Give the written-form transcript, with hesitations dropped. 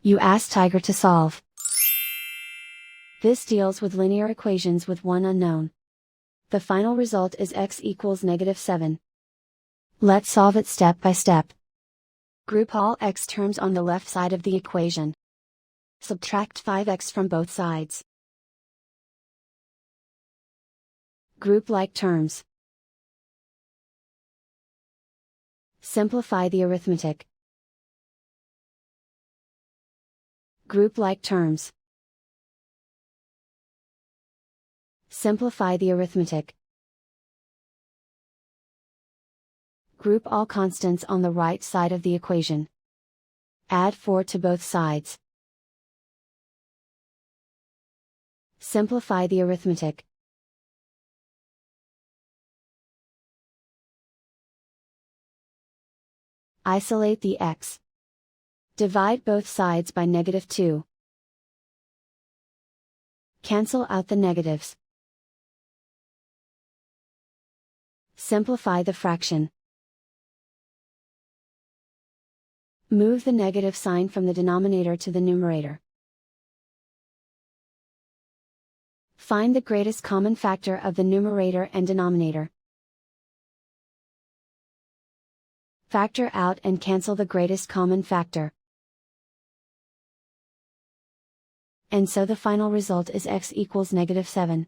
You ask Tiger to solve. This deals with linear equations with one unknown. The final result is x equals -7. Let's solve it step by step. Group all x terms on the left side of the equation. Subtract 5x from both sides. Group like terms. Simplify the arithmetic. Group like terms. Simplify the arithmetic. Group all constants on the right side of the equation. Add 4 to both sides. Simplify the arithmetic. Isolate the x. Divide both sides by -2. Cancel out the negatives. Simplify the fraction. Move the negative sign from the denominator to the numerator. Find the greatest common factor of the numerator and denominator. Factor out and cancel the greatest common factor. And so the final result is x equals -7.